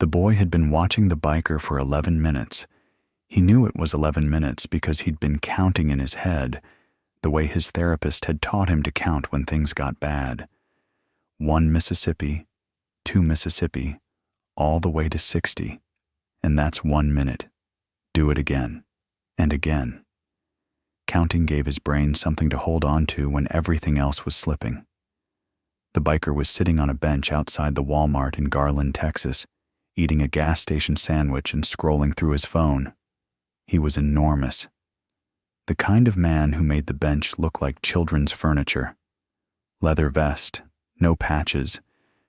The boy had been watching the biker for 11 minutes. He knew it was 11 minutes because he'd been counting in his head, the way his therapist had taught him to count when things got bad. 1 Mississippi, 2 Mississippi, all the way to 60. And that's 1 minute. Do it again, and again. Counting gave his brain something to hold on to when everything else was slipping. The biker was sitting on a bench outside the Walmart in Garland, Texas, eating a gas station sandwich and scrolling through his phone. He was enormous. The kind of man who made the bench look like children's furniture. Leather vest, no patches,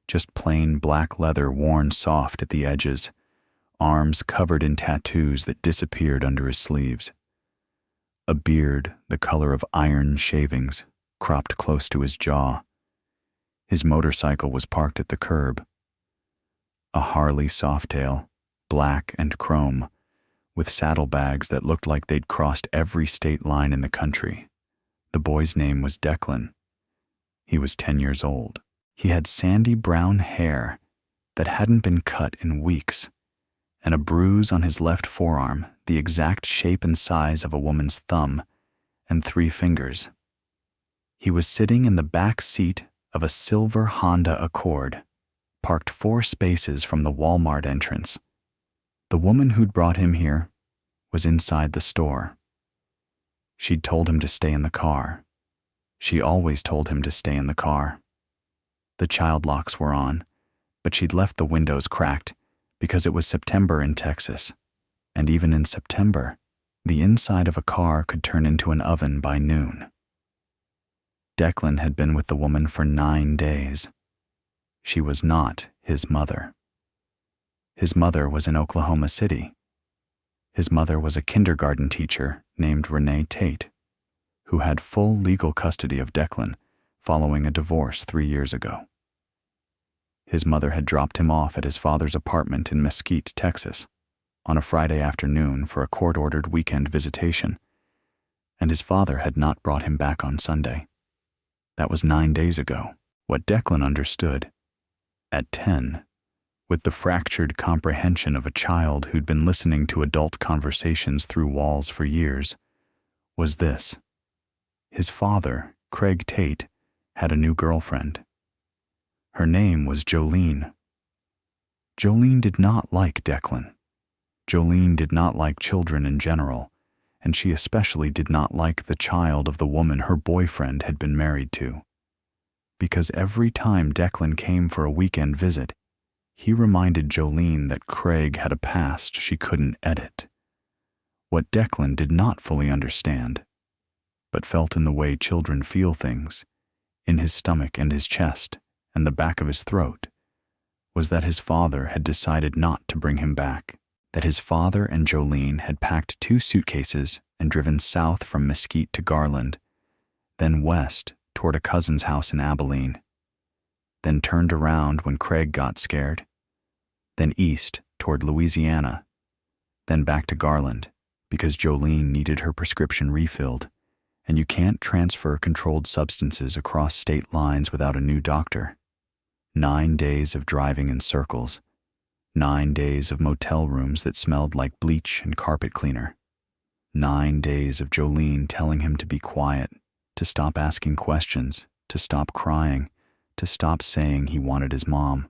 just plain black leather worn soft at the edges, arms covered in tattoos that disappeared under his sleeves. A beard the color of iron shavings, cropped close to his jaw. His motorcycle was parked at the curb. A Harley Softail, black and chrome, with saddlebags that looked like they'd crossed every state line in the country. The boy's name was Declan. He was 10 years old. He had sandy brown hair that hadn't been cut in weeks, and a bruise on his left forearm the exact shape and size of a woman's thumb and 3 fingers. He was sitting in the back seat of a silver Honda Accord, parked 4 spaces from the Walmart entrance. The woman who'd brought him here was inside the store. She'd told him to stay in the car. She always told him to stay in the car. The child locks were on, but she'd left the windows cracked because it was September in Texas, and even in September, the inside of a car could turn into an oven by noon. Declan had been with the woman for 9 days. She was not his mother. His mother was in Oklahoma City. His mother was a kindergarten teacher named Renee Tate, who had full legal custody of Declan following a divorce 3 years ago. His mother had dropped him off at his father's apartment in Mesquite, Texas, on a Friday afternoon for a court-ordered weekend visitation, and his father had not brought him back on Sunday. That was 9 days ago. What Declan understood, at 10, with the fractured comprehension of a child who'd been listening to adult conversations through walls for years, was this. His father, Craig Tate, had a new girlfriend. Her name was Jolene. Jolene did not like Declan. Jolene did not like children in general, and she especially did not like the child of the woman her boyfriend had been married to. Because every time Declan came for a weekend visit, he reminded Jolene that Craig had a past she couldn't edit. What Declan did not fully understand, but felt in the way children feel things, in his stomach and his chest and the back of his throat, was that his father had decided not to bring him back, that his father and Jolene had packed 2 suitcases and driven south from Mesquite to Garland, then west toward a cousin's house in Abilene, then turned around when Craig got scared, then east toward Louisiana, then back to Garland because Jolene needed her prescription refilled, and you can't transfer controlled substances across state lines without a new doctor. 9 days of driving in circles, 9 days of motel rooms that smelled like bleach and carpet cleaner, 9 days of Jolene telling him to be quiet, to stop asking questions, to stop crying, to stop saying he wanted his mom.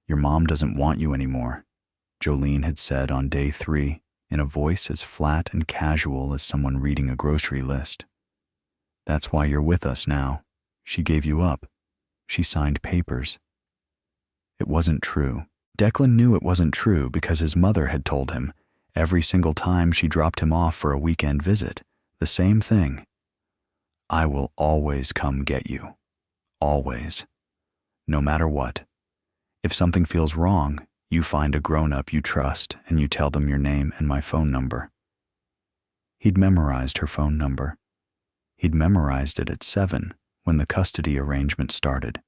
Your mom doesn't want you anymore, Jolene had said on day 3 in a voice as flat and casual as someone reading a grocery list. That's why you're with us now. She gave you up. She signed papers. It wasn't true. Declan knew it wasn't true because his mother had told him, every single time she dropped him off for a weekend visit, the same thing. I will always come get you. Always. No matter what. If something feels wrong, you find a grown-up you trust and you tell them your name and my phone number. He'd memorized her phone number. He'd memorized it at 7 when the custody arrangement started,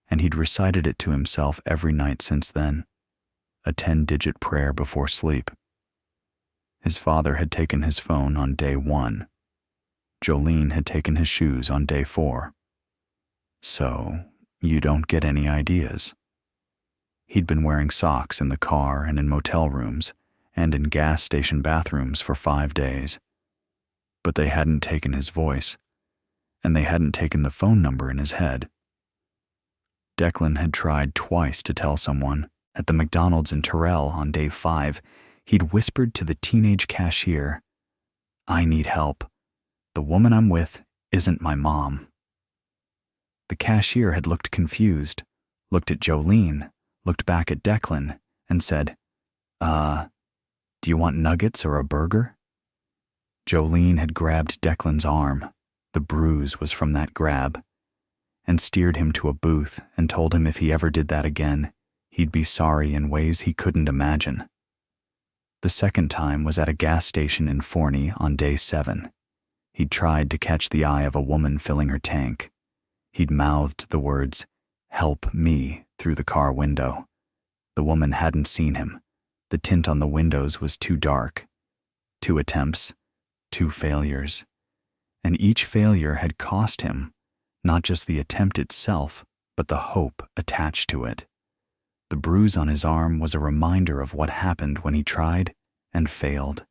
and he'd recited it to himself every night since then, a 10-digit prayer before sleep. His father had taken his phone on day 1. Jolene had taken his shoes on day 4. So, you don't get any ideas. He'd been wearing socks in the car and in motel rooms and in gas station bathrooms for 5 days. But they hadn't taken his voice, and they hadn't taken the phone number in his head. Declan had tried twice to tell someone. At the McDonald's in Terrell on day 5, he'd whispered to the teenage cashier, "I need help. The woman I'm with isn't my mom." The cashier had looked confused, looked at Jolene, looked back at Declan, and said, do you want nuggets or a burger?" Jolene had grabbed Declan's arm, the bruise was from that grab, and steered him to a booth and told him if he ever did that again, he'd be sorry in ways he couldn't imagine. The second time was at a gas station in Forney on day 7. He'd tried to catch the eye of a woman filling her tank. He'd mouthed the words, "Help me," through the car window. The woman hadn't seen him. The tint on the windows was too dark. 2 attempts, 2 failures. And each failure had cost him, not just the attempt itself, but the hope attached to it. The bruise on his arm was a reminder of what happened when he tried and failed.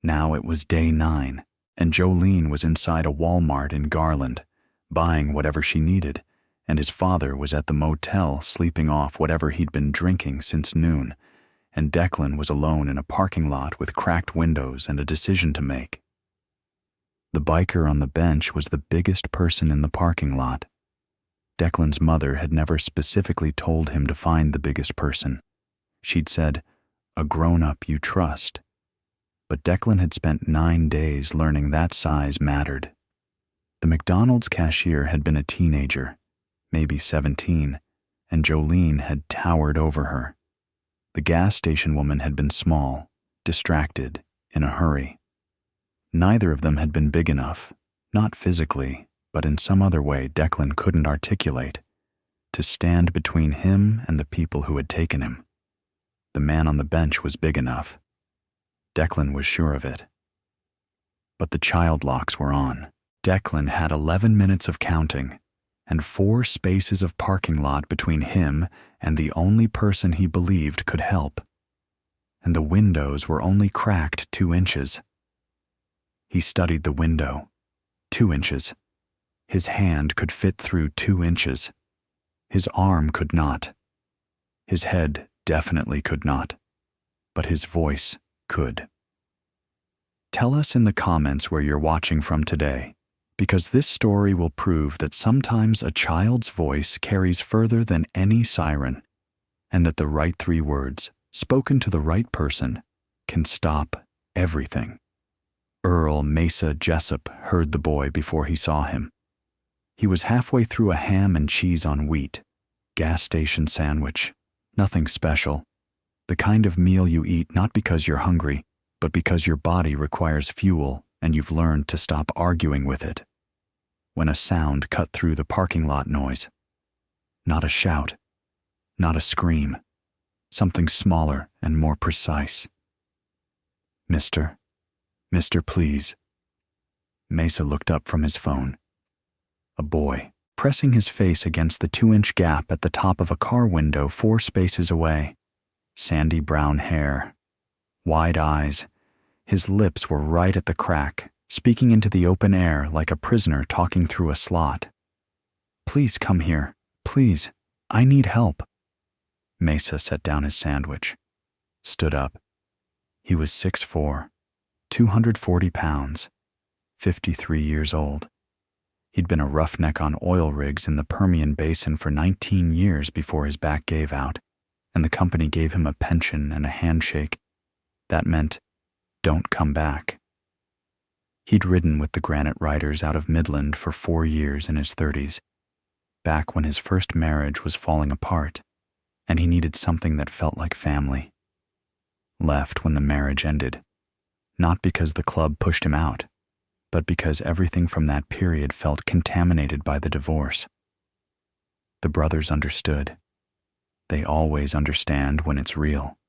Now it was day 9, and Jolene was inside a Walmart in Garland, buying whatever she needed, and his father was at the motel sleeping off whatever he'd been drinking since noon, and Declan was alone in a parking lot with cracked windows and a decision to make. The biker on the bench was the biggest person in the parking lot. Declan's mother had never specifically told him to find the biggest person. She'd said, "A grown-up you trust." But Declan had spent 9 days learning that size mattered. The McDonald's cashier had been a teenager, maybe 17, and Jolene had towered over her. The gas station woman had been small, distracted, in a hurry. Neither of them had been big enough, not physically, but in some other way Declan couldn't articulate, to stand between him and the people who had taken him. The man on the bench was big enough. Declan was sure of it. But the child locks were on. Declan had 11 minutes of counting, and 4 spaces of parking lot between him and the only person he believed could help. And the windows were only cracked 2 inches. He studied the window. 2 inches. His hand could fit through 2 inches. His arm could not. His head definitely could not. But his voice could. Tell us in the comments where you're watching from today, because this story will prove that sometimes a child's voice carries further than any siren, and that the right 3 words, spoken to the right person, can stop everything. Earl Mesa Jessup heard the boy before he saw him. He was halfway through a ham and cheese on wheat, gas station sandwich, nothing special, the kind of meal you eat not because you're hungry, but because your body requires fuel and you've learned to stop arguing with it. When a sound cut through the parking lot noise. Not a shout, not a scream, something smaller and more precise. Mister, please." Mesa looked up from his phone. A boy, pressing his face against the 2-inch gap at the top of a car window 4 spaces away. Sandy brown hair, wide eyes. His lips were right at the crack, speaking into the open air like a prisoner talking through a slot. "Please come here. Please. I need help." Mesa set down his sandwich, stood up. He was 6'4", 240 pounds, 53 years old. He'd been a roughneck on oil rigs in the Permian Basin for 19 years before his back gave out, and the company gave him a pension and a handshake. That meant, "Don't come back." He'd ridden with the Granite Riders out of Midland for 4 years in his 30s, back when his first marriage was falling apart, and he needed something that felt like family. Left when the marriage ended, not because the club pushed him out, but because everything from that period felt contaminated by the divorce. The brothers understood. They always understand when it's real.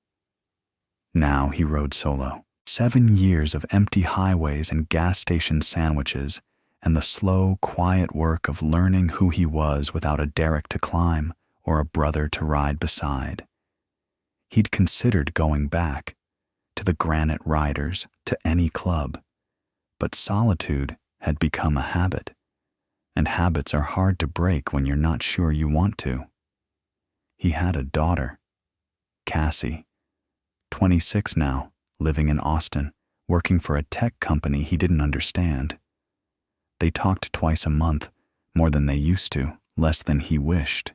Now he rode solo. 7 years of empty highways and gas station sandwiches, and the slow, quiet work of learning who he was without a derrick to climb or a brother to ride beside. He'd considered going back, to the Granite Riders, to any club, but solitude had become a habit, and habits are hard to break when you're not sure you want to. He had a daughter, Cassie, 26 now, living in Austin, working for a tech company he didn't understand. They talked twice a month, more than they used to, less than he wished.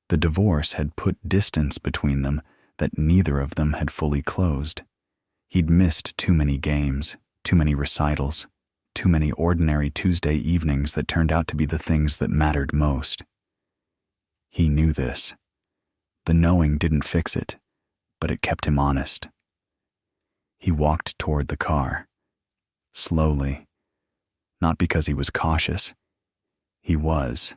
The divorce had put distance between them that neither of them had fully closed. He'd missed too many games, too many recitals, too many ordinary Tuesday evenings that turned out to be the things that mattered most. He knew this. The knowing didn't fix it, but it kept him honest. He walked toward the car, slowly, not because he was cautious. He was,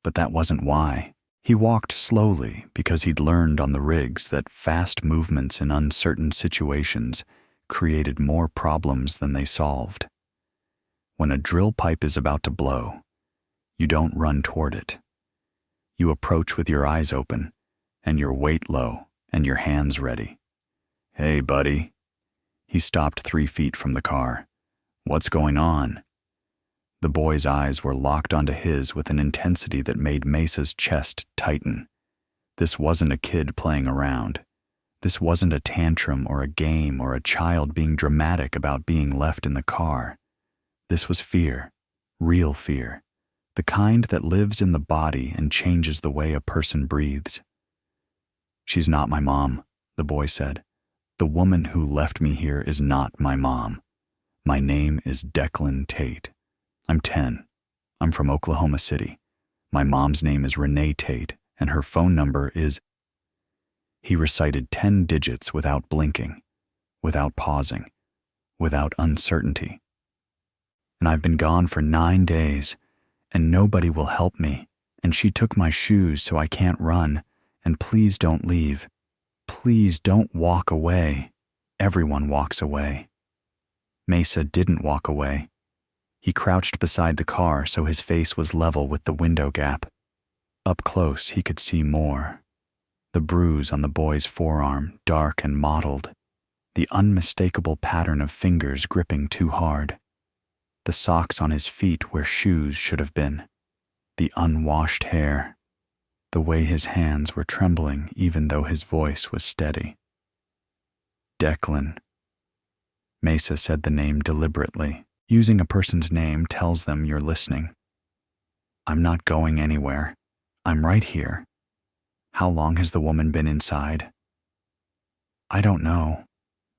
but that wasn't why. He walked slowly because he'd learned on the rigs that fast movements in uncertain situations created more problems than they solved. When a drill pipe is about to blow, you don't run toward it. You approach with your eyes open and your weight low and your hands ready. "Hey, buddy." He stopped 3 feet from the car. "What's going on?" The boy's eyes were locked onto his with an intensity that made Mesa's chest tighten. This wasn't a kid playing around. This wasn't a tantrum or a game or a child being dramatic about being left in the car. This was fear, real fear, the kind that lives in the body and changes the way a person breathes. "She's not my mom," the boy said. "The woman who left me here is not my mom. My name is Declan Tate. I'm 10. I'm from Oklahoma City. My mom's name is Renee Tate, and her phone number is..." He recited 10 digits without blinking, without pausing, without uncertainty. "And I've been gone for 9 days, and nobody will help me, and she took my shoes so I can't run, and please don't leave. Please don't walk away. Everyone walks away." Mesa didn't walk away. He crouched beside the car so his face was level with the window gap. Up close, he could see more. The bruise on the boy's forearm, dark and mottled. The unmistakable pattern of fingers gripping too hard. The socks on his feet where shoes should have been. The unwashed hair. The way his hands were trembling even though his voice was steady. "Declan." Mesa said the name deliberately. Using a person's name tells them you're listening. "I'm not going anywhere. I'm right here. How long has the woman been inside?" "I don't know.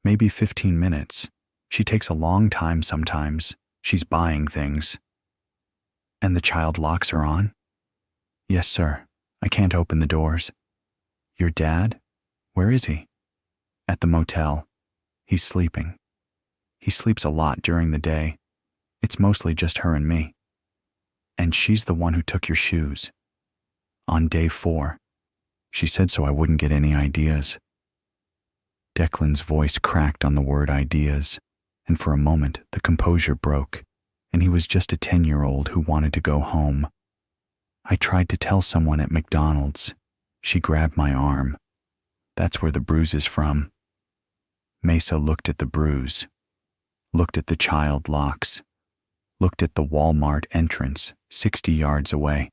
Maybe 15 minutes. She takes a long time sometimes. She's buying things." "And the child locks her on?" "Yes, sir. I can't open the doors." "Your dad? Where is he?" "At the motel. He's sleeping. He sleeps a lot during the day. It's mostly just her and me." "And she's the one who took your shoes?" "On day 4. She said so I wouldn't get any ideas." Declan's voice cracked on the word ideas, and for a moment the composure broke, and he was just a 10-year-old who wanted to go home. "I tried to tell someone at McDonald's. She grabbed my arm. That's where the bruise is from." Mesa looked at the bruise, looked at the child locks, looked at the Walmart entrance 60 yards away,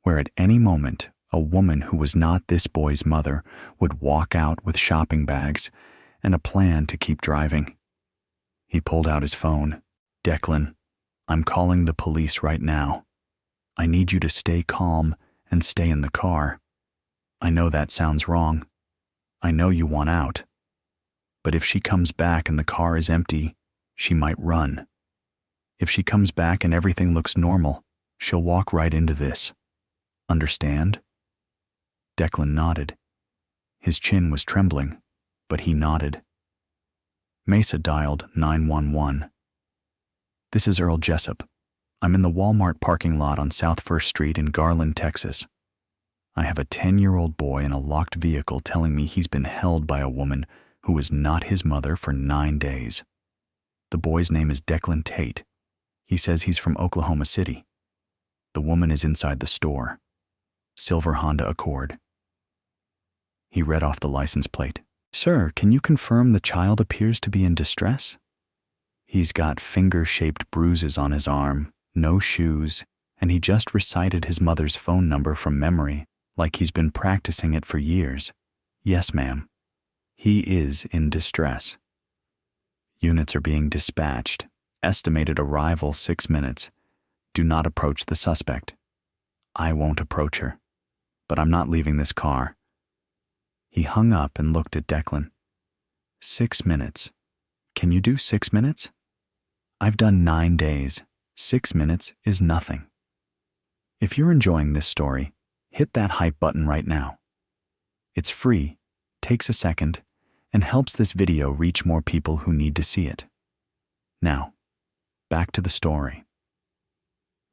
where at any moment a woman who was not this boy's mother would walk out with shopping bags and a plan to keep driving. He pulled out his phone. "Declan, I'm calling the police right now. I need you to stay calm and stay in the car. I know that sounds wrong. I know you want out. But if she comes back and the car is empty, she might run. If she comes back and everything looks normal, she'll walk right into this. Understand?" Declan nodded. His chin was trembling, but he nodded. Mesa dialed 911. "This is Earl Jessup. I'm in the Walmart parking lot on South First Street in Garland, Texas. I have a 10-year-old boy in a locked vehicle telling me he's been held by a woman who is not his mother for 9 days. The boy's name is Declan Tate. He says he's from Oklahoma City. The woman is inside the store. Silver Honda Accord. He read off the license plate. Sir, can you confirm the child appears to be in distress? He's got finger-shaped bruises on his arm, no shoes, and he just recited his mother's phone number from memory, like he's been practicing it for years. Yes, ma'am. He is in distress. Units are being dispatched. Estimated arrival 6 minutes. Do not approach the suspect. I won't approach her, but I'm not leaving this car. He hung up and looked at Declan. 6 minutes. Can you do 6 minutes? I've done 9 days. 6 minutes is nothing. If you're enjoying this story, hit that hype button right now. It's free, takes a second, and helps this video reach more people who need to see it. Now, back to the story.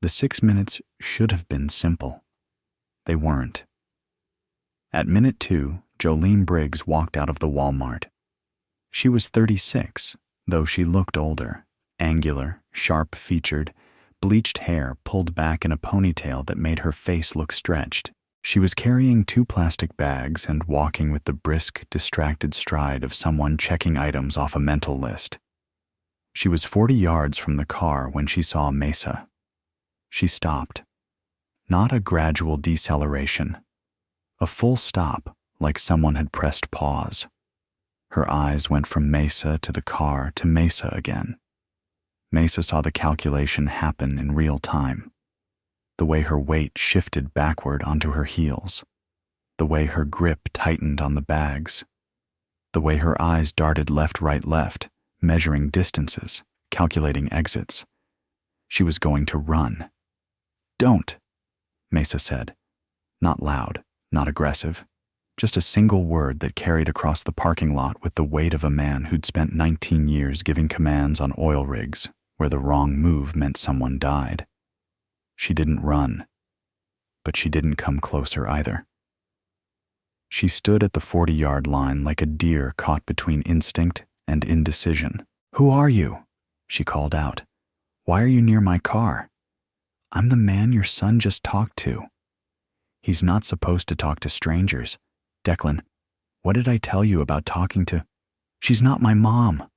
The 6 minutes should have been simple. They weren't. At minute 2, Jolene Briggs walked out of the Walmart. She was 36, though she looked older, angular, sharp-featured, bleached hair pulled back in a ponytail that made her face look stretched. She was carrying 2 plastic bags and walking with the brisk, distracted stride of someone checking items off a mental list. She was 40 yards from the car when she saw Mesa. She stopped. Not a gradual deceleration. A full stop, like someone had pressed pause. Her eyes went from Mesa to the car to Mesa again. Mesa saw the calculation happen in real time. The way her weight shifted backward onto her heels. The way her grip tightened on the bags. The way her eyes darted left, right, left, measuring distances, calculating exits. She was going to run. Don't, Mesa said. Not loud, not aggressive. Just a single word that carried across the parking lot with the weight of a man who'd spent 19 years giving commands on oil rigs where the wrong move meant someone died. She didn't run, but she didn't come closer either. She stood at the 40-yard line like a deer caught between instinct and indecision. Who are you? She called out. Why are you near my car? I'm the man your son just talked to. He's not supposed to talk to strangers. Declan, what did I tell you about talking to? She's not my mom.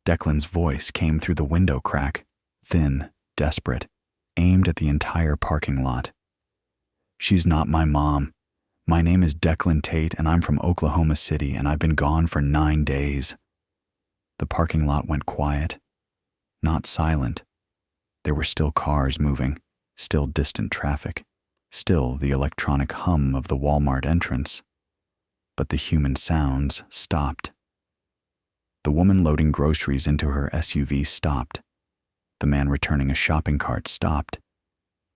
Declan's voice came through the window crack, thin, desperate, aimed at the entire parking lot. She's not my mom. My name is Declan Tate, and I'm from Oklahoma City, and I've been gone for 9 days. The parking lot went quiet, not silent. There were still cars moving, still distant traffic, still the electronic hum of the Walmart entrance. But the human sounds stopped. The woman loading groceries into her SUV stopped. The man returning a shopping cart stopped.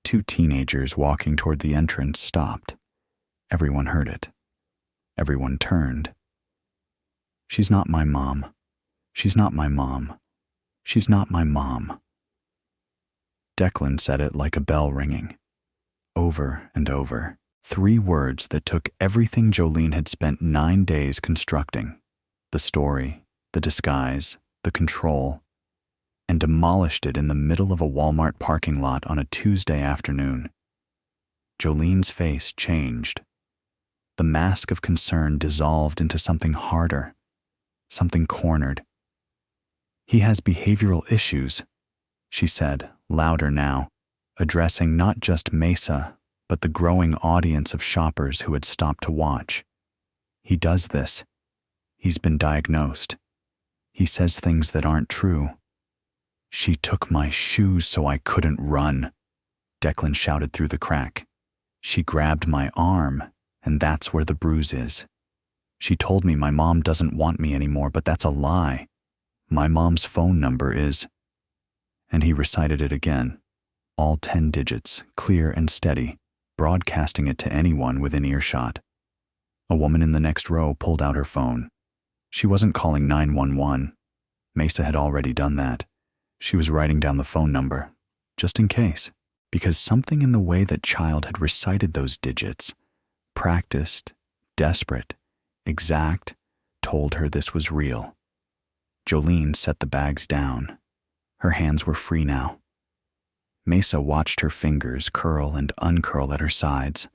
2 teenagers walking toward the entrance stopped. Everyone heard it. Everyone turned. She's not my mom. She's not my mom. She's not my mom. Declan said it like a bell ringing. Over and over. 3 words that took everything Jolene had spent 9 days constructing. The story, the disguise, the control, and demolished it in the middle of a Walmart parking lot on a Tuesday afternoon. Jolene's face changed. The mask of concern dissolved into something harder, something cornered. He has behavioral issues, she said, louder now, addressing not just Mesa, but the growing audience of shoppers who had stopped to watch. He does this. He's been diagnosed. He says things that aren't true. She took my shoes so I couldn't run, Declan shouted through the crack. She grabbed my arm, and that's where the bruise is. She told me my mom doesn't want me anymore, but that's a lie. My mom's phone number is... And he recited it again, all 10 digits, clear and steady, broadcasting it to anyone within earshot. A woman in the next row pulled out her phone. She wasn't calling 911. Mesa had already done that. She was writing down the phone number, just in case, because something in the way that child had recited those digits, practiced, desperate, exact, told her this was real. Jolene set the bags down. Her hands were free now. Mesa watched her fingers curl and uncurl at her sides.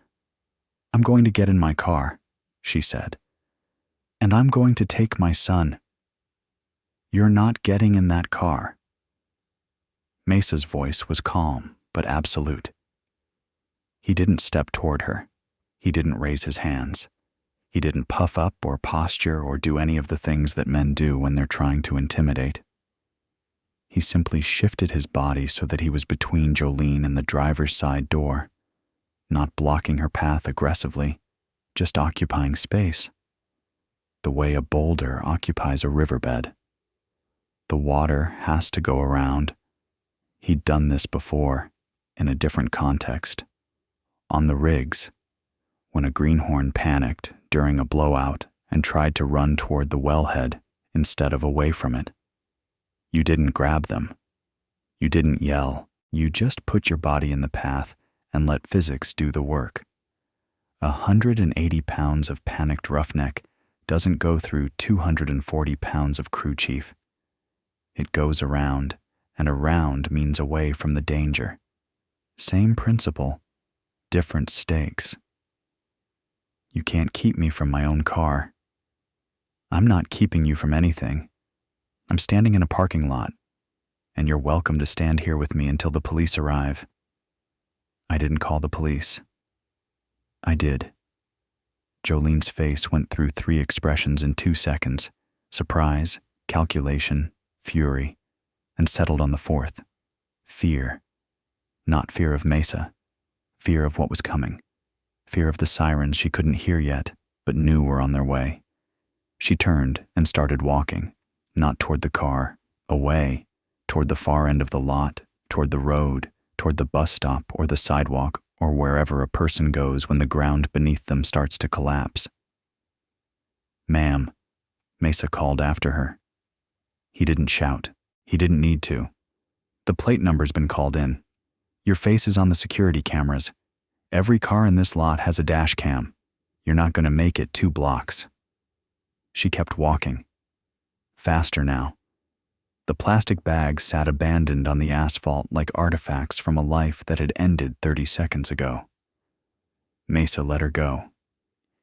I'm going to get in my car, she said. And I'm going to take my son. You're not getting in that car. Mesa's voice was calm, but absolute. He didn't step toward her. He didn't raise his hands. He didn't puff up or posture or do any of the things that men do when they're trying to intimidate. He simply shifted his body so that he was between Jolene and the driver's side door, not blocking her path aggressively, just occupying space, the way a boulder occupies a riverbed. The water has to go around. He'd done this before, in a different context. On the rigs, when a greenhorn panicked during a blowout and tried to run toward the wellhead instead of away from it. You didn't grab them. You didn't yell. You just put your body in the path and let physics do the work. 180 pounds of panicked roughneck doesn't go through 240 pounds of crew chief. It goes around, and around means away from the danger. Same principle, different stakes. You can't keep me from my own car. I'm not keeping you from anything. I'm standing in a parking lot, and you're welcome to stand here with me until the police arrive. I didn't call the police. I did. Jolene's face went through 3 expressions in 2 seconds: surprise, calculation, fury, and settled on the 4th: fear. Not fear of Mesa, fear of what was coming, fear of the sirens she couldn't hear yet, but knew were on their way. She turned and started walking, not toward the car, away, toward the far end of the lot, toward the road, toward the bus stop or the sidewalk or wherever a person goes when the ground beneath them starts to collapse. "Ma'am," Mesa called after her. He didn't shout. He didn't need to. "The plate number's been called in. Your face is on the security cameras. Every car in this lot has a dash cam. You're not going to make it 2 blocks. She kept walking. Faster now. The plastic bags sat abandoned on the asphalt like artifacts from a life that had ended 30 seconds ago. Mesa let her go.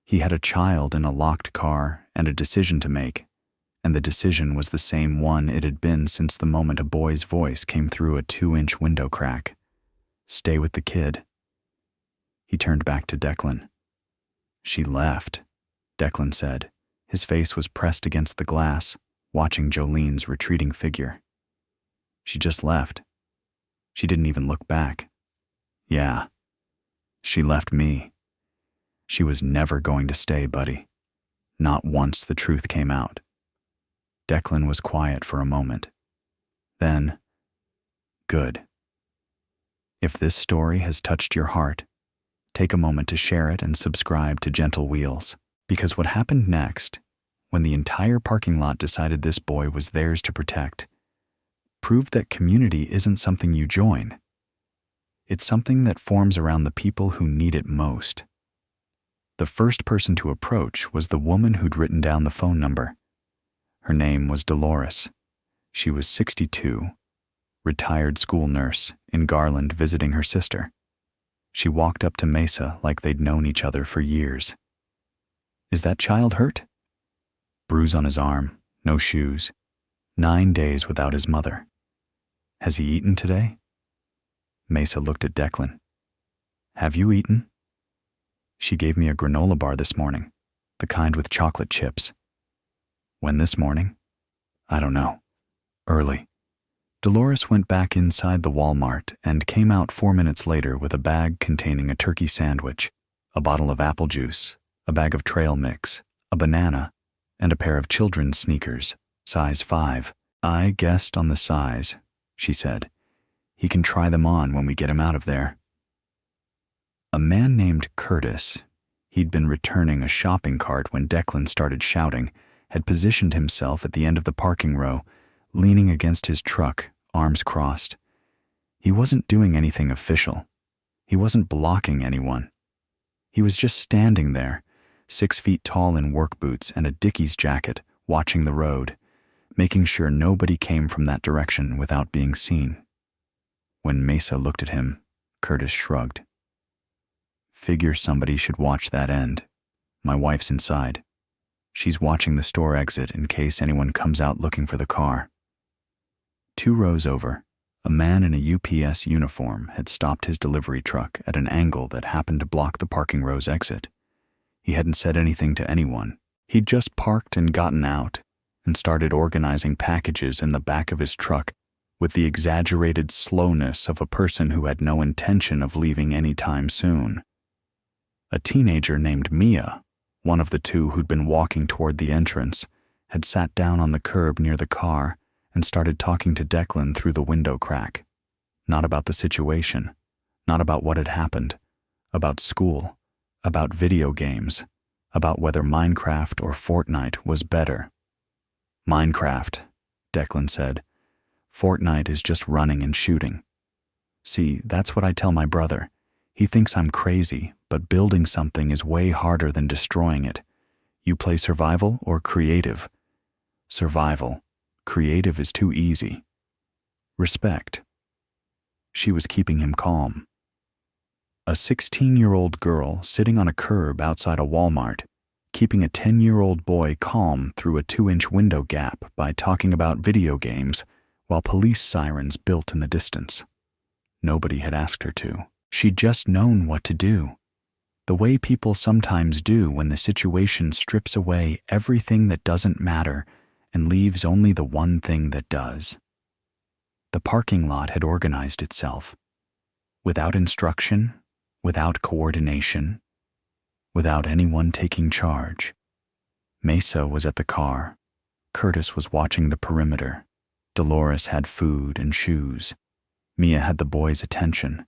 He had a child in a locked car and a decision to make, and the decision was the same one it had been since the moment a boy's voice came through a 2-inch window crack. Stay with the kid. He turned back to Declan. "She left," Declan said. His face was pressed against the glass, watching Jolene's retreating figure. "She just left. She didn't even look back." "Yeah. She left me. She was never going to stay, buddy. Not once the truth came out." Declan was quiet for a moment. Then, "Good. If this story has touched your heart, take a moment to share it and subscribe to Gentle Wheels, because what happened next, when the entire parking lot decided this boy was theirs to protect, proved that community isn't something you join. It's something that forms around the people who need it most. The first person to approach was the woman who'd written down the phone number. Her name was Dolores. She was 62, retired school nurse in Garland visiting her sister. She walked up to Mesa like they'd known each other for years. "Is that child hurt?" Bruise on his arm, no shoes, 9 days without his mother. "Has he eaten today?" Mesa looked at Declan. "Have you eaten?" "She gave me a granola bar this morning, the kind with chocolate chips." "When this morning?" "I don't know. Early." Dolores went back inside the Walmart and came out 4 minutes later with a bag containing a turkey sandwich, a bottle of apple juice, a bag of trail mix, a banana, and a pair of children's sneakers, size 5. "I guessed on the size," she said. "He can try them on when we get him out of there." A man named Curtis, he'd been returning a shopping cart when Declan started shouting, had positioned himself at the end of the parking row, leaning against his truck, arms crossed. He wasn't doing anything official. He wasn't blocking anyone. He was just standing there, 6 feet tall in work boots and a Dickies jacket, watching the road, making sure nobody came from that direction without being seen. When Mesa looked at him, Curtis shrugged. Figure somebody should watch that end. My wife's inside. She's watching the store exit in case anyone comes out looking for the car. 2 rows over, a man in a UPS uniform had stopped his delivery truck at an angle that happened to block the parking row's exit. He hadn't said anything to anyone. He'd just parked and gotten out and started organizing packages in the back of his truck with the exaggerated slowness of a person who had no intention of leaving any time soon. A teenager named Mia, one of the 2 who'd been walking toward the entrance, had sat down on the curb near the car and started talking to Declan through the window crack. Not about the situation, not about what had happened, about school, about video games, about whether Minecraft or Fortnite was better. Minecraft, Declan said. Fortnite is just running and shooting. See, that's what I tell my brother. He thinks I'm crazy, but building something is way harder than destroying it. You play survival or creative? Survival. Creative is too easy. Respect. She was keeping him calm. A 16-year-old girl sitting on a curb outside a Walmart, keeping a 10-year-old boy calm through a 2-inch window gap by talking about video games while police sirens built in the distance. Nobody had asked her to. She'd just known what to do. The way people sometimes do when the situation strips away everything that doesn't matter and leaves only the one thing that does. The parking lot had organized itself. Without instruction, without coordination, without anyone taking charge. Mesa was at the car. Curtis was watching the perimeter. Dolores had food and shoes. Mia had the boys' attention.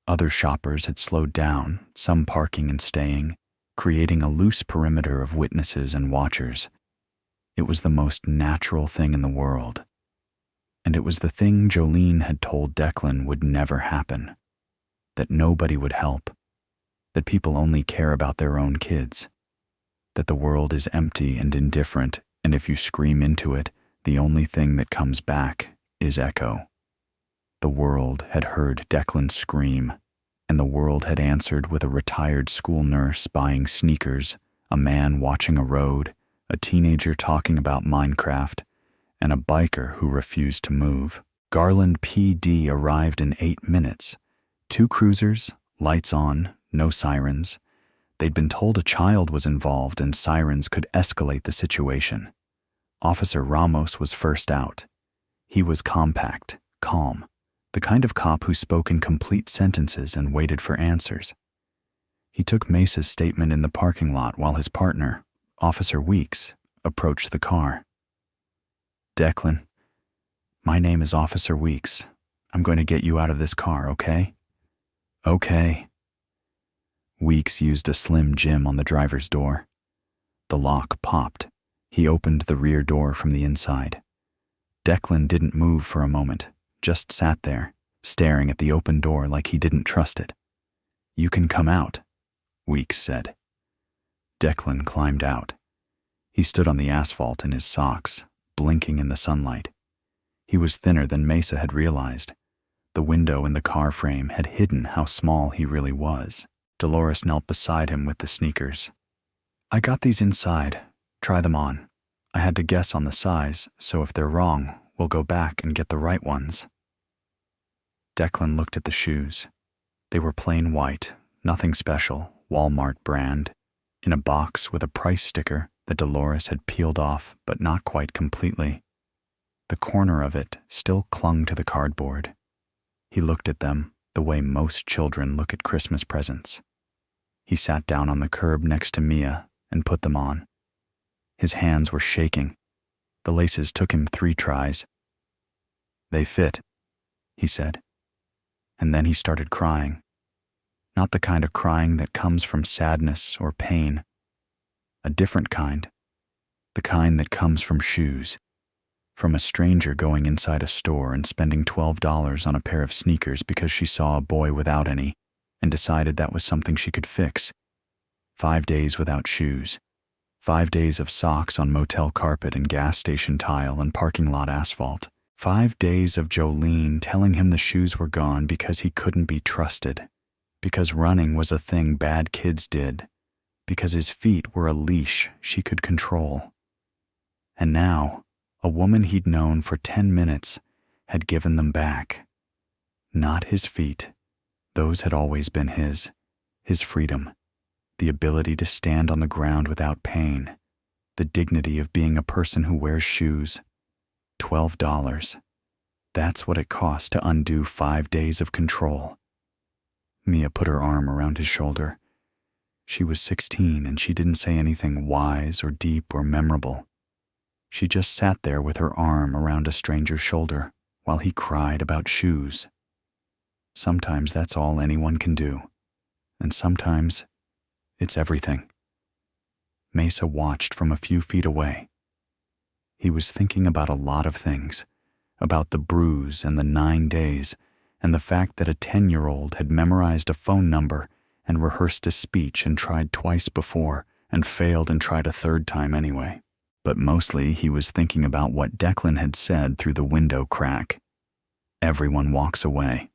Other shoppers had slowed down, some parking and staying, creating a loose perimeter of witnesses and watchers. It was the most natural thing in the world. And it was the thing Jolene had told Declan would never happen. That nobody would help. That people only care about their own kids. That the world is empty and indifferent, and if you scream into it, the only thing that comes back is echo. The world had heard Declan scream, and the world had answered with a retired school nurse buying sneakers, a man watching a road, a teenager talking about Minecraft, and a biker who refused to move. Garland PD arrived in 8 minutes. 2 cruisers, lights on, no sirens. They'd been told a child was involved and sirens could escalate the situation. Officer Ramos was first out. He was compact, calm, the kind of cop who spoke in complete sentences and waited for answers. He took Mesa's statement in the parking lot while his partner, Officer Weeks, approached the car. Declan, my name is Officer Weeks. I'm going to get you out of this car, okay? Okay. Weeks used a slim jim on the driver's door. The lock popped. He opened the rear door from the inside. Declan didn't move for a moment, just sat there, staring at the open door like he didn't trust it. You can come out, Weeks said. Declan climbed out. He stood on the asphalt in his socks, blinking in the sunlight. He was thinner than Mesa had realized. The window in the car frame had hidden how small he really was. Dolores knelt beside him with the sneakers. I got these inside. Try them on. I had to guess on the size, so if they're wrong, we'll go back and get the right ones. Declan looked at the shoes. They were plain white, nothing special, Walmart brand, in a box with a price sticker that Dolores had peeled off, but not quite completely. The corner of it still clung to the cardboard. He looked at them the way most children look at Christmas presents. He sat down on the curb next to Mia and put them on. His hands were shaking. The laces took him 3 tries. They fit, he said. And then he started crying. Not the kind of crying that comes from sadness or pain. A different kind. The kind that comes from shoes. From a stranger going inside a store and spending $12 on a pair of sneakers because she saw a boy without any and decided that was something she could fix. 5 days without shoes. 5 days of socks on motel carpet and gas station tile and parking lot asphalt. 5 days of Jolene telling him the shoes were gone because he couldn't be trusted. because running was a thing bad kids did, because his feet were a leash she could control. And now, a woman he'd known for 10 minutes had given them back. Not his feet. Those had always been his freedom, the ability to stand on the ground without pain, the dignity of being a person who wears shoes. $12. That's what it cost to undo 5 days of control. Mia put her arm around his shoulder. She was 16 and she didn't say anything wise or deep or memorable. She just sat there with her arm around a stranger's shoulder while he cried about shoes. Sometimes that's all anyone can do, and sometimes it's everything. Mesa watched from a few feet away. He was thinking about a lot of things, about the bruise and the 9 days, and the fact that a 10-year-old had memorized a phone number and rehearsed a speech and tried twice before and failed and tried a third time anyway. But mostly he was thinking about what Declan had said through the window crack. Everyone walks away.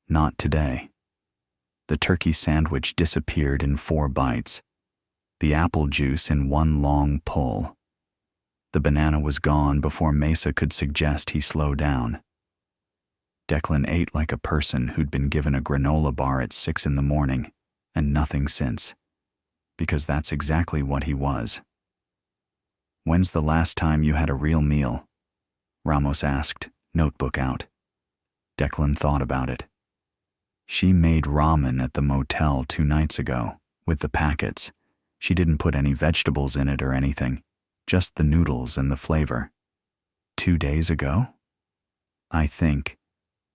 Not today. The turkey sandwich disappeared in 4 bites. The apple juice in 1 long pull. The banana was gone before Mesa could suggest he slow down. Declan ate like a person who'd been given a granola bar at 6 in the morning, and nothing since. Because that's exactly what he was. "When's the last time you had a real meal?" Ramos asked, notebook out. Declan thought about it. She made ramen at the motel 2 nights ago, with the packets. She didn't put any vegetables in it or anything, just the noodles and the flavor. 2 days ago? I think.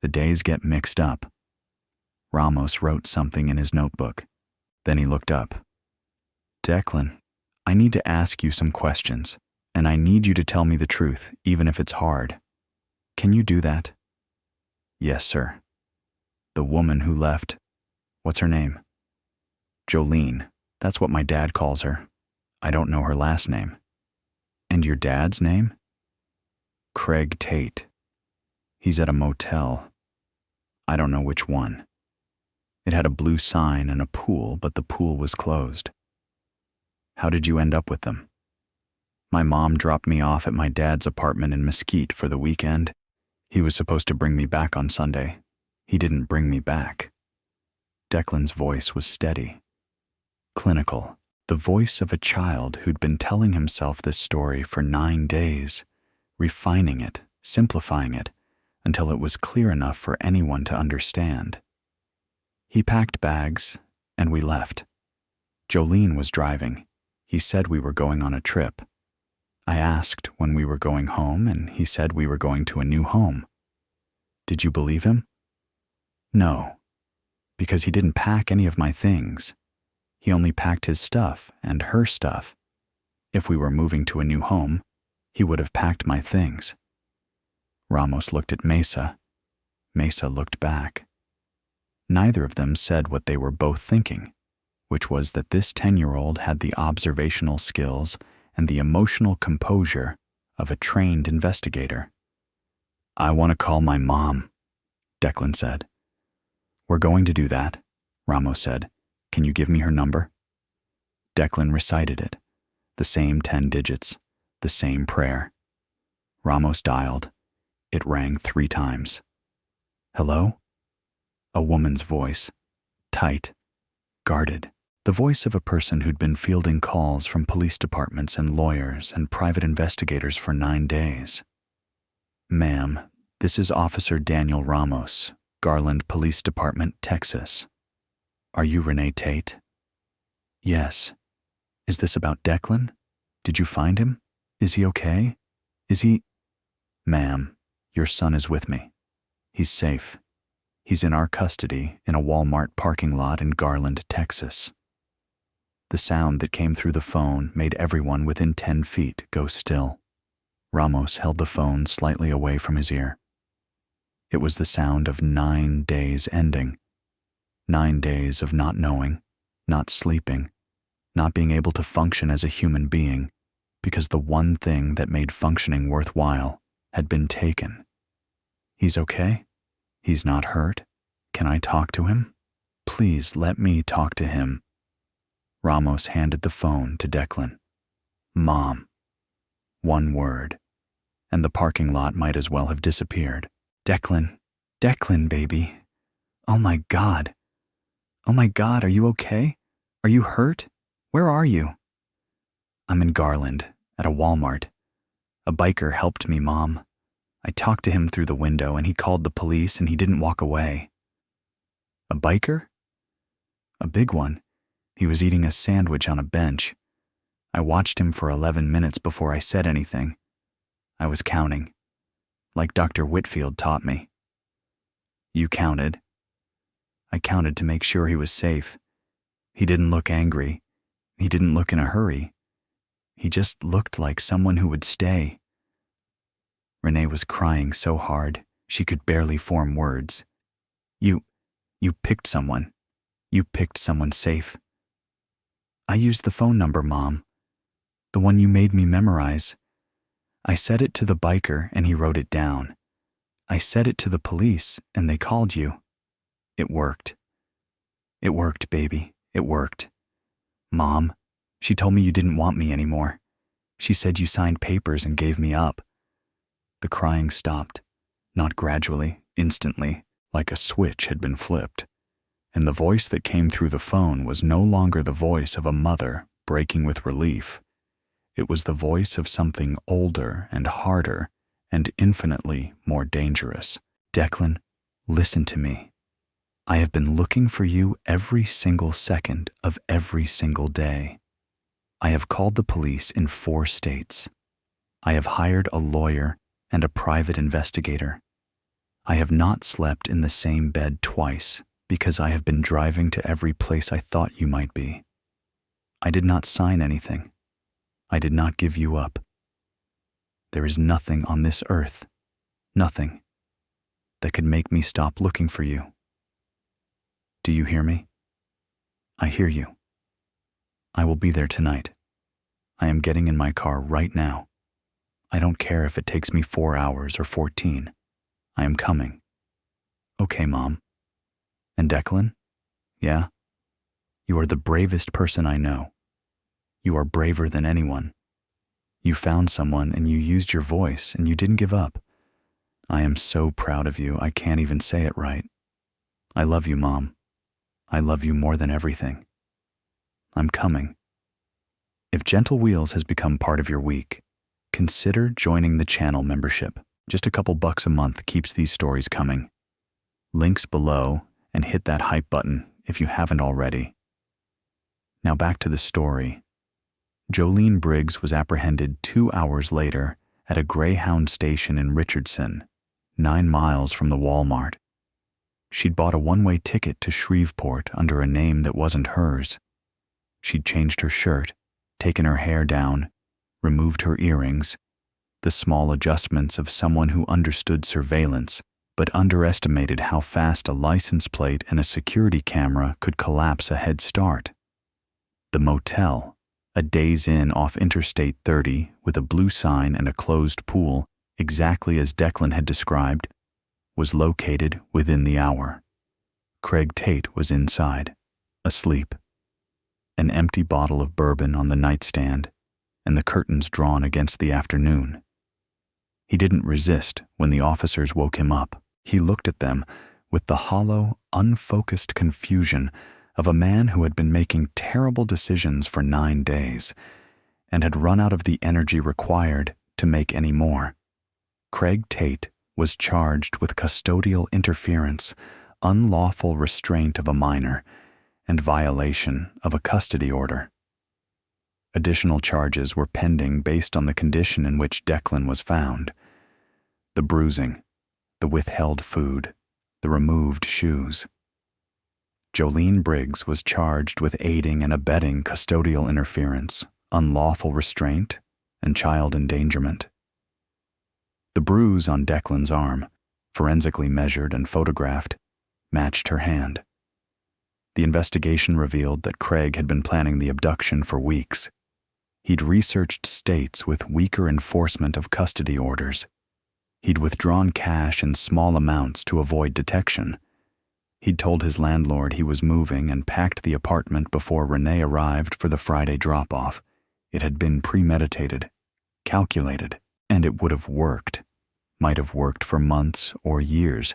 The days get mixed up. Ramos wrote something in his notebook. Then he looked up. "Declan, I need to ask you some questions, and I need you to tell me the truth, even if it's hard. Can you do that?" "Yes, sir." "The woman who left, what's her name?" "Jolene. That's what my dad calls her. I don't know her last name." "And your dad's name?" "Craig Tate. He's at a motel. I don't know which one. It had a blue sign and a pool, but the pool was closed." "How did you end up with them?" "My mom dropped me off at my dad's apartment in Mesquite for the weekend. He was supposed to bring me back on Sunday. He didn't bring me back." Declan's voice was steady, clinical, the voice of a child who'd been telling himself this story for 9 days, refining it, simplifying it, until it was clear enough for anyone to understand. "He packed bags, and we left. Jolene was driving. He said we were going on a trip. I asked when we were going home, and he said we were going to a new home. Did you believe him?" "No, because he didn't pack any of my things. He only packed his stuff and her stuff. If we were moving to a new home, he would have packed my things." Ramos looked at Mesa. Mesa looked back. Neither of them said what they were both thinking, which was that this 10-year-old had the observational skills and the emotional composure of a trained investigator. "I want to call my mom," Declan said. "We're going to do that," Ramos said. "Can you give me her number?" Declan recited it, the same 10 digits, the same prayer. Ramos dialed. It rang 3 times. "Hello?" A woman's voice, tight, guarded, the voice of a person who'd been fielding calls from police departments and lawyers and private investigators for 9 days. "Ma'am, this is Officer Daniel Ramos, Garland Police Department, Texas. Are you Renee Tate?" "Yes. Is this about Declan? Did you find him? Is he okay? Is he—" "Ma'am, your son is with me. He's safe. He's in our custody in a Walmart parking lot in Garland, Texas." The sound that came through the phone made everyone within 10 feet go still. Ramos held the phone slightly away from his ear. It was the sound of 9 days ending. 9 days of not knowing, not sleeping, not being able to function as a human being, because the one thing that made functioning worthwhile had been taken. "He's okay? He's not hurt? Can I talk to him? please let me talk to him?" Ramos handed the phone to Declan. "Mom." One word, and the parking lot might as well have disappeared. "Declan, Declan, baby. Oh my God. Oh my God, are you okay? Are you hurt? Where are you?" "I'm in Garland, at a Walmart. A biker helped me, Mom. I talked to him through the window and he called the police and he didn't walk away." "A biker?" "A big one. He was eating a sandwich on a bench. I watched him for 11 minutes before I said anything. I was counting, like Dr. Whitfield taught me." "You counted?" "I counted to make sure he was safe. He didn't look angry. He didn't look in a hurry. He just looked like someone who would stay." Renee was crying so hard she could barely form words. You picked someone. You picked someone safe." "I used the phone number, Mom. The one you made me memorize. I said it to the biker and he wrote it down. I said it to the police and they called you. It worked. It worked, baby. It worked. Mom, she told me you didn't want me anymore. She said you signed papers and gave me up." The crying stopped, not gradually, instantly, like a switch had been flipped. And the voice that came through the phone was no longer the voice of a mother breaking with relief. It was the voice of something older and harder and infinitely more dangerous. "Declan, listen to me. I have been looking for you every single second of every single day. I have called the police in 4 states. I have hired a lawyer and a private investigator. I have not slept in the same bed twice because I have been driving to every place I thought you might be. I did not sign anything. I did not give you up. There is nothing on this earth, nothing, that could make me stop looking for you. Do you hear me? I hear you. I will be there tonight. I am getting in my car right now. I don't care if it takes me 4 hours or 14. I am coming. Okay, Mom. And Declan? Yeah? You are the bravest person I know. You are braver than anyone. You found someone and you used your voice and you didn't give up. I am so proud of you, I can't even say it right. I love you, Mom. I love you more than everything. I'm coming. If Gentle Wheels has become part of your week, consider joining the channel membership. Just a couple bucks a month keeps these stories coming. Links below, and hit that hype button if you haven't already. Now back to the story. Jolene Briggs was apprehended 2 hours later at a Greyhound station in Richardson, 9 miles from the Walmart. She'd bought a one-way ticket to Shreveport under a name that wasn't hers. She'd changed her shirt, taken her hair down, removed her earrings, the small adjustments of someone who understood surveillance but underestimated how fast a license plate and a security camera could collapse a head start. The motel, a Days Inn off Interstate 30 with a blue sign and a closed pool, exactly as Declan had described, was located within the hour. Craig Tate was inside, asleep. An empty bottle of bourbon on the nightstand, and the curtains drawn against the afternoon. He didn't resist when the officers woke him up. He looked at them with the hollow, unfocused confusion of a man who had been making terrible decisions for 9 days and had run out of the energy required to make any more. Craig Tate was charged with custodial interference, unlawful restraint of a minor, and violation of a custody order. Additional charges were pending based on the condition in which Declan was found. The bruising, the withheld food, the removed shoes. Jolene Briggs was charged with aiding and abetting custodial interference, unlawful restraint, and child endangerment. The bruise on Declan's arm, forensically measured and photographed, matched her hand. The investigation revealed that Craig had been planning the abduction for weeks. He'd researched states with weaker enforcement of custody orders. He'd withdrawn cash in small amounts to avoid detection. He'd told his landlord he was moving and packed the apartment before Renee arrived for the Friday drop-off. It had been premeditated, calculated, and it would have worked. Might have worked for months or years.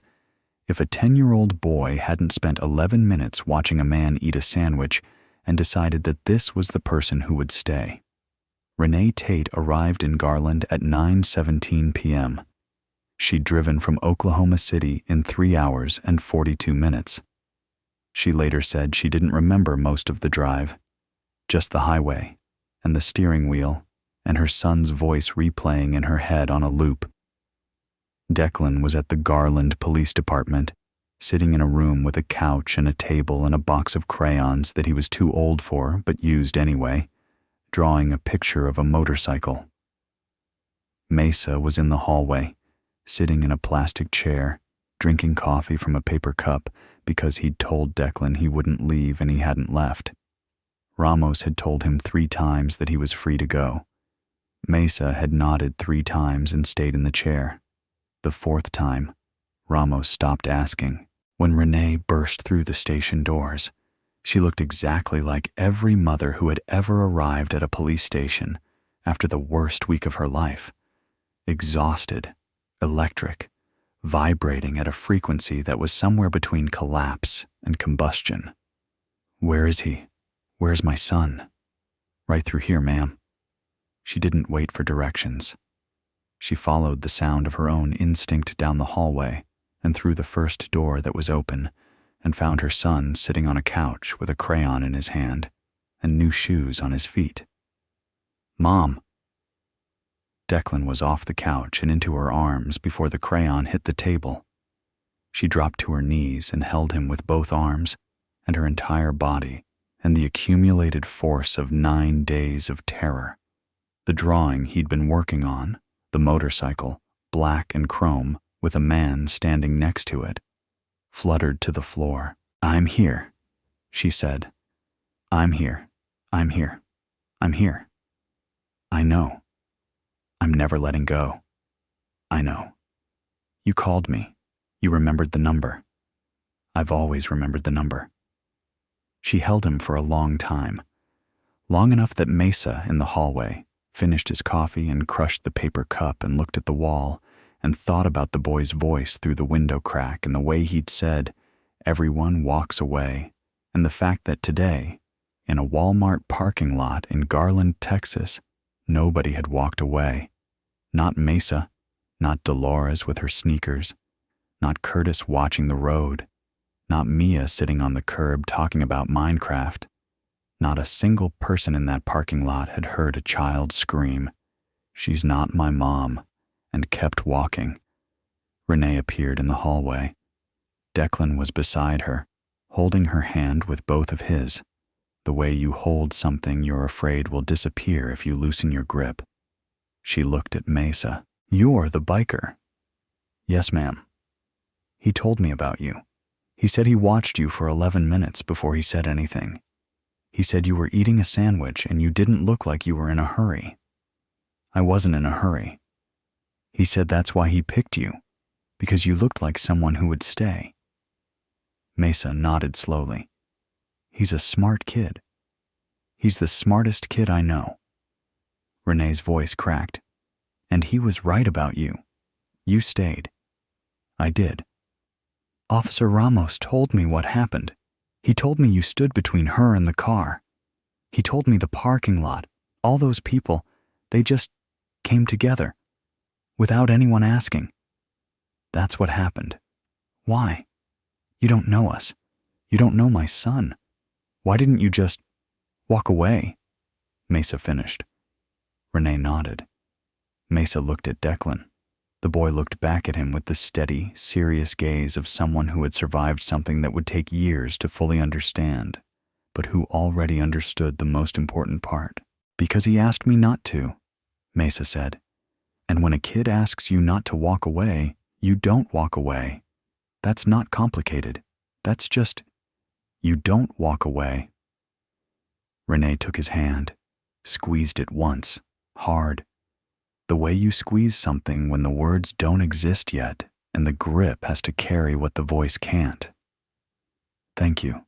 If a 10-year-old boy hadn't spent 11 minutes watching a man eat a sandwich and decided that this was the person who would stay. Renee Tate arrived in Garland at 9:17 p.m. She'd driven from Oklahoma City in 3 hours and 42 minutes. She later said she didn't remember most of the drive, just the highway and the steering wheel and her son's voice replaying in her head on a loop. Declan was at the Garland Police Department, sitting in a room with a couch and a table and a box of crayons that he was too old for but used anyway, drawing a picture of a motorcycle. Mesa was in the hallway, sitting in a plastic chair, drinking coffee from a paper cup because he'd told Declan he wouldn't leave and he hadn't left. Ramos had told him 3 times that he was free to go. Mesa had nodded 3 times and stayed in the chair. The 4th time, Ramos stopped asking. When Renee burst through the station doors, she looked exactly like every mother who had ever arrived at a police station after the worst week of her life. Exhausted, electric, vibrating at a frequency that was somewhere between collapse and combustion. "Where is he? Where's my son?" "Right through here, ma'am." She didn't wait for directions. She followed the sound of her own instinct down the hallway and through the first door that was open and found her son sitting on a couch with a crayon in his hand and new shoes on his feet. "Mom." Declan was off the couch and into her arms before the crayon hit the table. She dropped to her knees and held him with both arms and her entire body and the accumulated force of 9 days of terror. The drawing he'd been working on, the motorcycle, black and chrome, with a man standing next to it, fluttered to the floor. "I'm here," she said. "I'm here. I'm here. I'm here. I know. I'm never letting go. I know. You called me. You remembered the number. I've always remembered the number." She held him for a long time, long enough that Mesa in the hallway finished his coffee and crushed the paper cup and looked at the wall and thought about the boy's voice through the window crack and the way he'd said, "Everyone walks away," and the fact that today, in a Walmart parking lot in Garland, Texas, nobody had walked away. Not Mesa, not Dolores with her sneakers, not Curtis watching the road, not Mia sitting on the curb talking about Minecraft. Not a single person in that parking lot had heard a child scream, "She's not my mom," and kept walking. Renee appeared in the hallway. Declan was beside her, holding her hand with both of his, the way you hold something you're afraid will disappear if you loosen your grip. She looked at Mesa. "You're the biker." "Yes, ma'am. He told me about you. He said he watched you for 11 minutes before he said anything. He said you were eating a sandwich and you didn't look like you were in a hurry." "I wasn't in a hurry. He said that's why he picked you, because you looked like someone who would stay." Mesa nodded slowly. "He's a smart kid. He's the smartest kid I know." Renee's voice cracked. "And he was right about you. You stayed." "I did. Officer Ramos told me what happened. He told me you stood between her and the car. He told me the parking lot, all those people, they just came together, without anyone asking. That's what happened. Why? You don't know us. You don't know my son. Why didn't you just walk away?" Mesa finished. Renee nodded. Mesa looked at Declan. The boy looked back at him with the steady, serious gaze of someone who had survived something that would take years to fully understand, but who already understood the most important part. "Because he asked me not to," Mesa said. "And when a kid asks you not to walk away, you don't walk away. That's not complicated. That's just, you don't walk away." Renee took his hand, squeezed it once, hard. The way you squeeze something when the words don't exist yet and the grip has to carry what the voice can't. "Thank you,"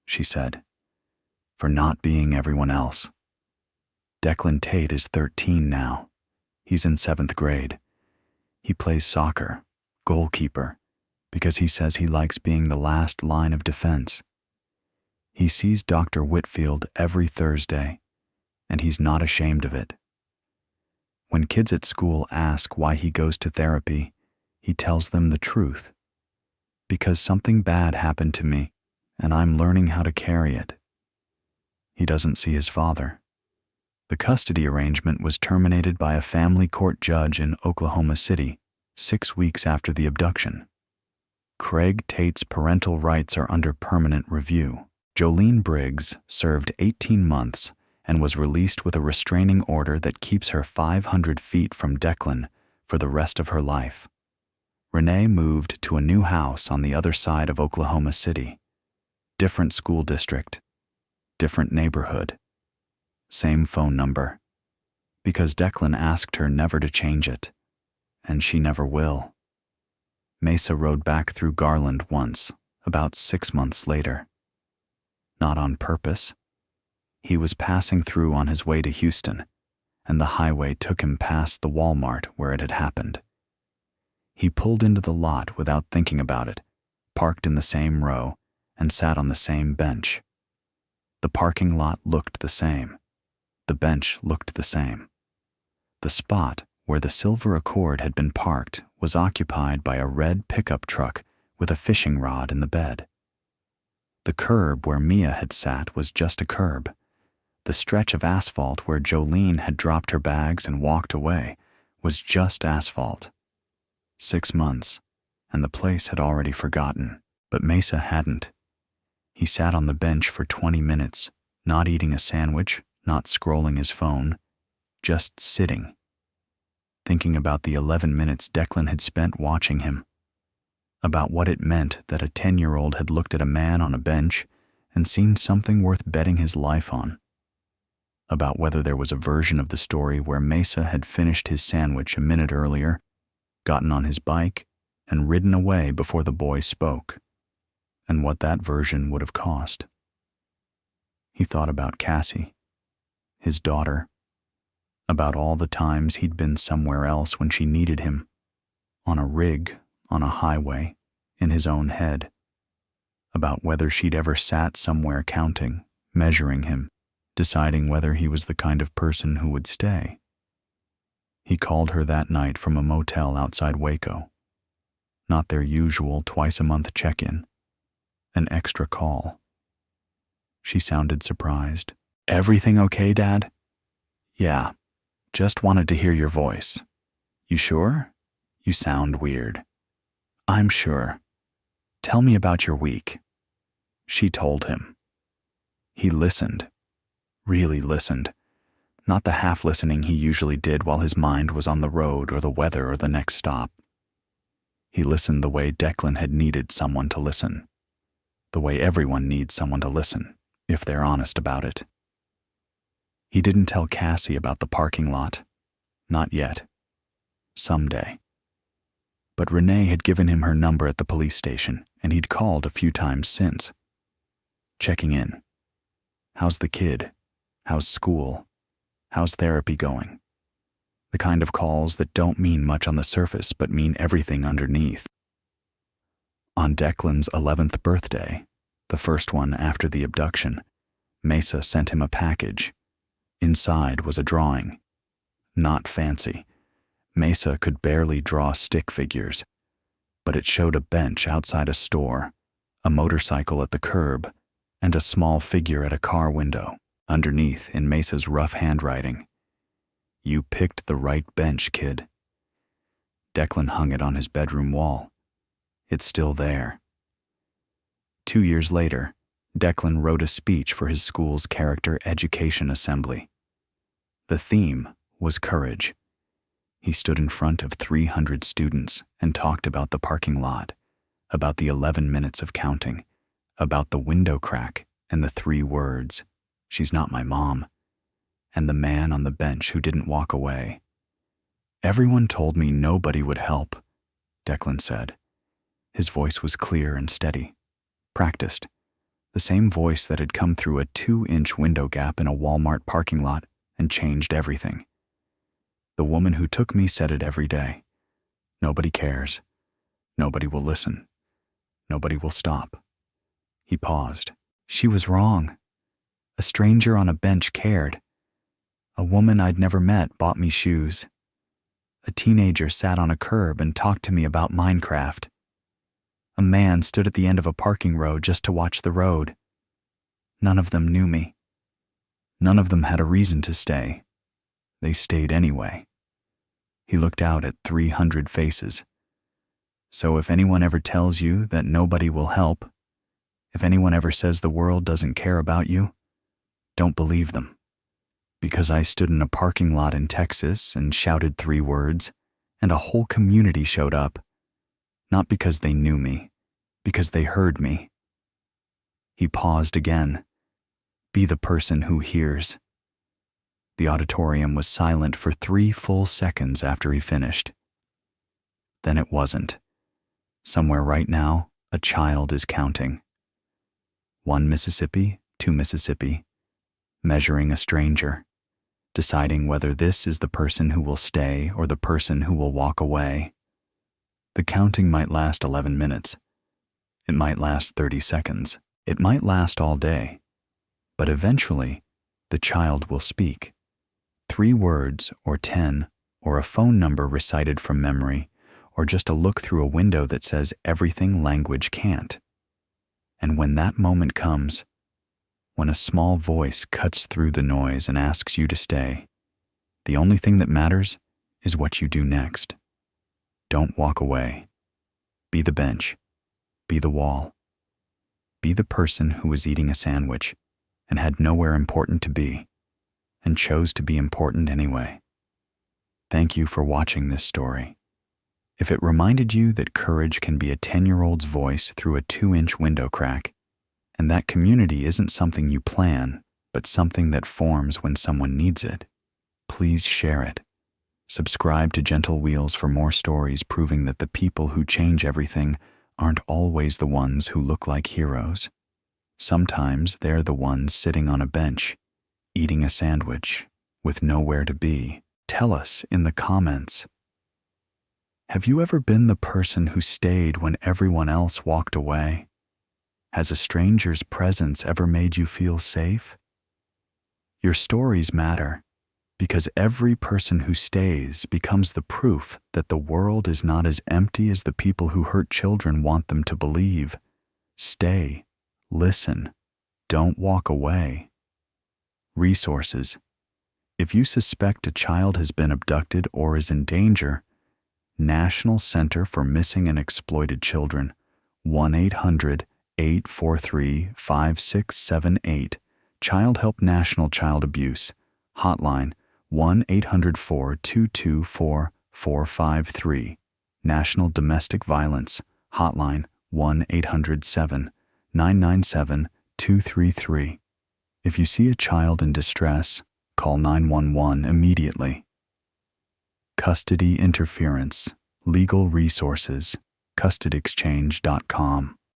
she said, "for not being everyone else." Declan Tate is 13 now. He's in 7th grade. He plays soccer, goalkeeper, because he says he likes being the last line of defense. He sees Dr. Whitfield every Thursday, and he's not ashamed of it. When kids at school ask why he goes to therapy, he tells them the truth. Because something bad happened to me, and I'm learning how to carry it. He doesn't see his father. The custody arrangement was terminated by a family court judge in Oklahoma City 6 weeks after the abduction. Craig Tate's parental rights are under permanent review. Jolene Briggs served 18 months and was released with a restraining order that keeps her 500 feet from Declan for the rest of her life. Renee moved to a new house on the other side of Oklahoma City. Different school district, different neighborhood, same phone number, because Declan asked her never to change it, and she never will. Mesa rode back through Garland once, about 6 months later. Not on purpose. He was passing through on his way to Houston, and the highway took him past the Walmart where it had happened. He pulled into the lot without thinking about it, parked in the same row, and sat on the same bench. The parking lot looked the same. The bench looked the same. The spot where the silver Accord had been parked was occupied by a red pickup truck with a fishing rod in the bed. The curb where Mia had sat was just a curb. The stretch of asphalt where Jolene had dropped her bags and walked away was just asphalt. 6 months, and the place had already forgotten, but Mesa hadn't. He sat on the bench for 20 minutes, not eating a sandwich, not scrolling his phone, just sitting, thinking about the 11 minutes Declan had spent watching him, about what it meant that a 10-year-old had looked at a man on a bench and seen something worth betting his life on, about whether there was a version of the story where Mesa had finished his sandwich a minute earlier, gotten on his bike, and ridden away before the boy spoke, and what that version would have cost. He thought about Cassie, his daughter, about all the times he'd been somewhere else when she needed him, on a rig, on a highway, in his own head, about whether she'd ever sat somewhere counting, measuring him, deciding whether he was the kind of person who would stay. He called her that night from a motel outside Waco. Not their usual twice-a-month check-in. An extra call. She sounded surprised. "Everything okay, Dad?" "Yeah. Just wanted to hear your voice." "You sure? You sound weird." "I'm sure. Tell me about your week." She told him. He listened. Really listened. Not the half-listening he usually did while his mind was on the road or the weather or the next stop. He listened the way Declan had needed someone to listen. The way everyone needs someone to listen, if they're honest about it. He didn't tell Cassie about the parking lot. Not yet. Someday. But Renee had given him her number at the police station, and he'd called a few times since. Checking in. How's the kid? How's school? How's therapy going? The kind of calls that don't mean much on the surface but mean everything underneath. On Declan's 11th birthday, the first one after the abduction, Mesa sent him a package. Inside was a drawing. Not fancy. Mesa could barely draw stick figures, but it showed a bench outside a store, a motorcycle at the curb, and a small figure at a car window. Underneath, in Mesa's rough handwriting, "You picked the right bench, kid." Declan hung it on his bedroom wall. It's still there. 2 years later, Declan wrote a speech for his school's character education assembly. The theme was courage. He stood in front of 300 students and talked about the parking lot, about the 11 minutes of counting, about the window crack and the 3 words, "She's not my mom," and the man on the bench who didn't walk away. "Everyone told me nobody would help," Declan said. His voice was clear and steady, practiced, The same voice that had come through a 2-inch window gap in a Walmart parking lot and changed everything. The woman who took me said it every day. Nobody cares. Nobody will listen. Nobody will stop. He paused. She was wrong. A stranger on a bench cared. A woman I'd never met bought me shoes. A teenager sat on a curb and talked to me about Minecraft. A man stood at the end of a parking road just to watch the road. None of them knew me. None of them had a reason to stay. They stayed anyway. He looked out at 300 faces. So if anyone ever tells you that nobody will help, if anyone ever says the world doesn't care about you, don't believe them. Because I stood in a parking lot in Texas and shouted 3 words, and a whole community showed up. Not because they knew me, because they heard me. He paused again. Be the person who hears. The auditorium was silent for 3 full seconds after he finished. Then it wasn't. Somewhere right now, a child is counting. 1 Mississippi, 2 Mississippi, measuring a stranger, deciding whether this is the person who will stay or the person who will walk away. The counting might last 11 minutes. It might last 30 seconds. It might last all day. But eventually, the child will speak. 3 words, or 10, or a phone number recited from memory, or just a look through a window that says everything language can't. And when that moment comes, when a small voice cuts through the noise and asks you to stay, the only thing that matters is what you do next. Don't walk away. Be the bench. Be the wall. Be the person who was eating a sandwich and had nowhere important to be, and chose to be important anyway. Thank you for watching this story. If it reminded you that courage can be a 10-year-old's voice through a 2-inch window crack, and that community isn't something you plan, but something that forms when someone needs it, please share it. Subscribe to Gentle Wheels for more stories proving that the people who change everything aren't always the ones who look like heroes. Sometimes they're the ones sitting on a bench, eating a sandwich, with nowhere to be. Tell us in the comments. Have you ever been the person who stayed when everyone else walked away? Has a stranger's presence ever made you feel safe? Your stories matter, because every person who stays becomes the proof that the world is not as empty as the people who hurt children want them to believe. Stay, listen, don't walk away. Resources. If you suspect a child has been abducted or is in danger, National Center for Missing and Exploited Children, 1-800-843-5678. Child Help National Child Abuse, Hotline, 1-800-422-4453. National Domestic Violence, Hotline, 1-800-7-997-233. If you see a child in distress, call 911 immediately. Custody interference, legal resources, custodyexchange.com.